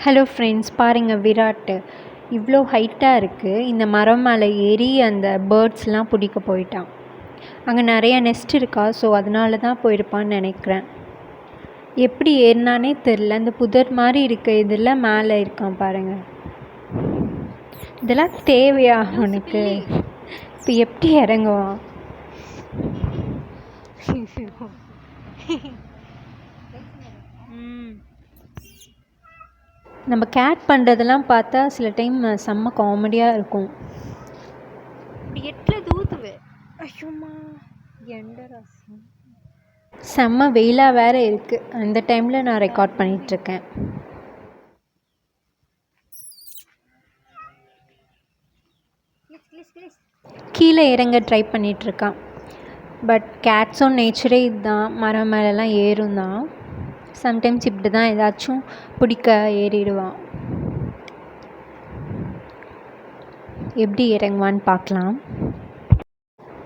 Hello friends, பாருங்கள் விராட் இவ்வளோ ஹைட்டாக இருக்குது. இந்த மரம் மேலே ஏறி அந்த பேர்ட்ஸ்லாம் பிடிக்க போயிட்டான். அங்கே நிறையா நெஸ்ட் இருக்கா, ஸோ அதனால தான் போயிருப்பான்னு நினைக்கிறேன். எப்படி ஏறினானே தெரில. அந்த புதர் மாதிரி இருக்க இதில் மேலே இருக்கான் பாருங்கள். இதெல்லாம் தேவையா அவனுக்கு? இப்போ எப்படி இறங்குவான்? நம்ம கேட் பண்ணுறதெல்லாம் பார்த்தா சில டைம் செம்ம காமெடியாக இருக்கும். செம்ம வெயிலாக வேறு இருக்குது. அந்த டைமில் நான் ரெக்கார்ட் பண்ணிகிட்ருக்கேன். கீழே இறங்க ட்ரை பண்ணிகிட்ருக்கான். பட் கேட்ஸும் நேச்சரே இதுதான், மரம் மேலெலாம் ஏறும் தான். சம்டைம்ஸ் இப்படி தான் ஏதாச்சும் பிடிக்க ஏறிடுவான். எப்படி இறங்குவான்னு பார்க்கலாம்.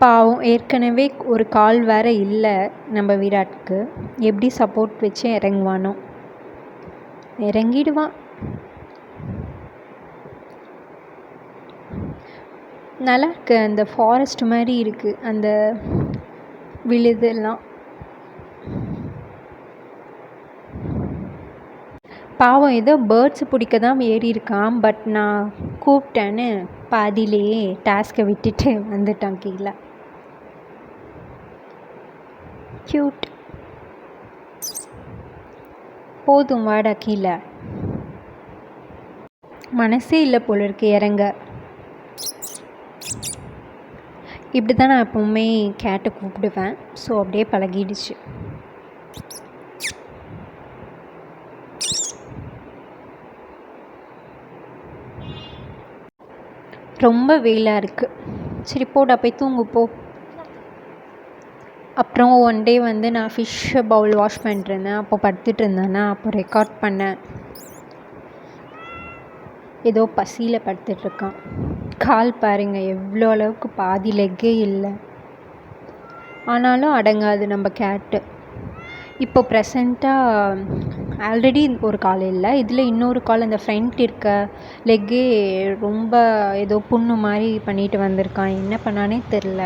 பாவம், ஏற்கனவே ஒரு கால் வேறு இல்லை நம்ம விராட்க்கு. எப்படி சப்போர்ட் வச்சு இறங்குவானோ. இறங்கிடுவான். நல்லா இருக்கு. அந்த ஃபாரஸ்ட் மாதிரி இருக்குது அந்த விழுதெல்லாம். பாவம், ஏதோ பேர்ட்ஸ் பிடிக்க தான் ஏறி இருக்கான். பட் நான் கூப்பிட்டேன்னு பாதியிலேயே டாஸ்க்கை விட்டுட்டு வந்துட்டான் கீழே. க்யூட். போதும், வாடா கீழே. மனசே இல்லை போல இருக்கு இறங்க. இப்படி தான் நான் எப்போவுமே கேட்டை கூப்பிடுவேன். ஸோ அப்படியே பழகிடுச்சு. ரொம்ப வெயிலாக இருக்குது. சரி போடா, போய் தூங்கு போ. அப்புறம் ஒன் டே வந்து நான் ஃபிஷ் பவுல் வாஷ் பண்ணிட்டுருந்தேன். அப்போ படுத்துட்டு இருந்தேன்னா அப்போ ரெக்கார்ட் பண்ணேன். ஏதோ பசியில் படுத்துட்ருக்கான். கால் பாருங்கள், எவ்வளோ அளவுக்கு பாதி லெக்கே இல்லை. ஆனாலும் அடங்காது நம்ம கேட்டு. இப்போ ப்ரெசண்ட்டாக ஆல்ரெடி ஒரு கால் இல்லை, இதில் இன்னொரு கால் அந்த ஃப்ரண்ட் இருக்க லெக்கே ரொம்ப ஏதோ புண்ணு மாதிரி பண்ணிட்டு வந்திருக்கான். என்ன பண்ணானே தெரில.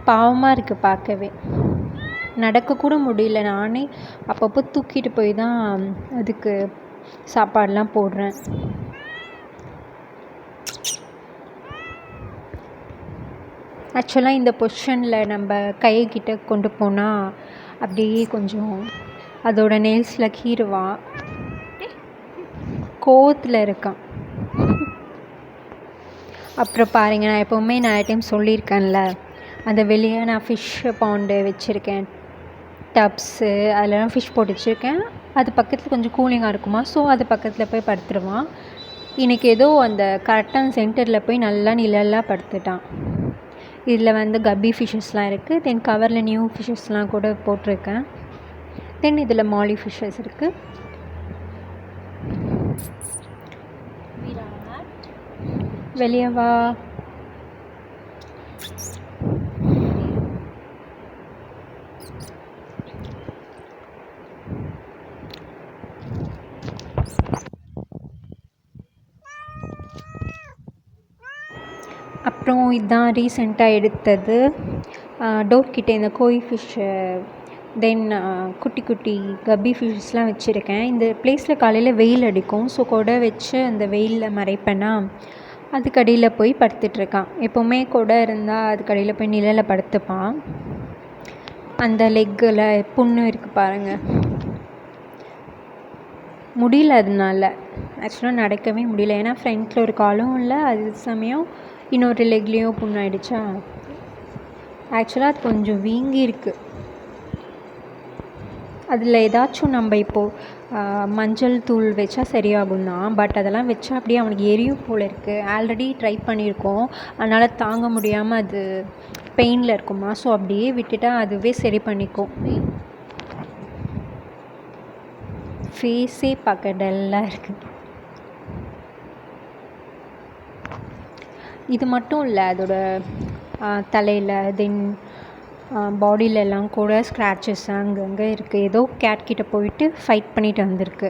பாவமாக இருக்குது பார்க்கவே. நடக்கக்கூட முடியல. நானே அப்பப்போ தூக்கிட்டு போய் தான் அதுக்கு சாப்பாடெலாம் போடுறேன். ஆக்சுவலாக இந்த பொசிஷனில் நம்ம கைக்கிட்ட கொண்டு போனால் அப்படியே கொஞ்சம் அதோட நெயில்ஸில் கீறுவான். கோவத்தில் இருக்கான். அப்புறம் பாருங்கள், நான் எப்போவுமே நிறைய டைம் சொல்லியிருக்கேன்ல, அந்த வெளியே நான் ஃபிஷ் பாண்டு வச்சுருக்கேன், டப்ஸு, அதிலலாம் ஃபிஷ் போட்டு வச்சுருக்கேன். அது பக்கத்தில் கொஞ்சம் கூலிங்காக இருக்குமா, ஸோ அது பக்கத்தில் போய் படுத்துருவான். இன்றைக்கி ஏதோ அந்த கரெக்டாக சென்டரில் போய் நல்லா நிழலாக படுத்துட்டான். இதில் வந்து கப்பி ஃபிஷ்ஷஸ்லாம் இருக்குது. தென் கவரில் நியூ ஃபிஷ்ஷஸ்லாம் கூட போட்டிருக்கேன். தென் இதில் மாலி ஃபிஷ்ஷஸ் இருக்குது. வெளியே வா. அப்புறம் இதுதான் ரீசெண்டாக எடுத்தது. டோர்கிட்ட இந்த கோய் ஃபிஷ்ஷு, தென் குட்டி குட்டி கப்பி ஃபிஷ்ஷஸ்லாம் வச்சுருக்கேன். இந்த ப்ளேஸில் காலையில் வெயில் அடிக்கும், ஸோ கொடை வச்சு அந்த வெயிலில் மறைப்பேன்னா அதுக்கடியில் போய் படுத்துட்ருக்கான். எப்போவுமே கொடை இருந்தால் அதுக்கடியில் போய் நிழலில் படுத்துப்பான். அந்த லெக்கில் புண்ணு இருக்குது பாருங்கள். முடியல அதனால. ஆக்சுவலாக நடக்கவே முடியல. ஏன்னா ஃப்ரண்ட்டில் ஒரு காலும் இல்லை, அது சமயம் இன்னொரு லெக்லேயும் புண்ணாயிடுச்சா. ஆக்சுவலாக அது கொஞ்சம் வீங்கி இருக்குது. அதில் ஏதாச்சும் நம்ம இப்போது மஞ்சள் தூள் வச்சா சரியாகும் தான். பட் அதெல்லாம் வச்சா அப்படியே அவனுக்கு எரியும் போல் இருக்குது. ஆல்ரெடி ட்ரை பண்ணியிருக்கோம், அதனால் தாங்க முடியாமல் அது பெயினில் இருக்குமா, ஸோ அப்படியே விட்டுட்டால் அதுவே சரி பண்ணிக்கும். ஃபேஸே பார்க்க டல்லாக இருக்குது. இது மட்டும் இல்லை, அதோட தலையில் தென் பாடியிலலாம் கூட ஸ்க்ராச்சஸ் அங்கங்கே இருக்குது. ஏதோ கேட் கிட்ட போயிட்டு ஃபைட் பண்ணிட்டு வந்திருக்கு.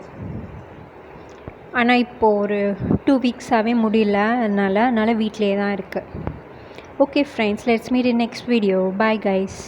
ஆனால் இப்போது ஒரு 2 வீக்ஸாகவே முடியல அதனால் வீட்டிலே தான் இருக்குது. Okay friends, let's meet in next video. Bye guys.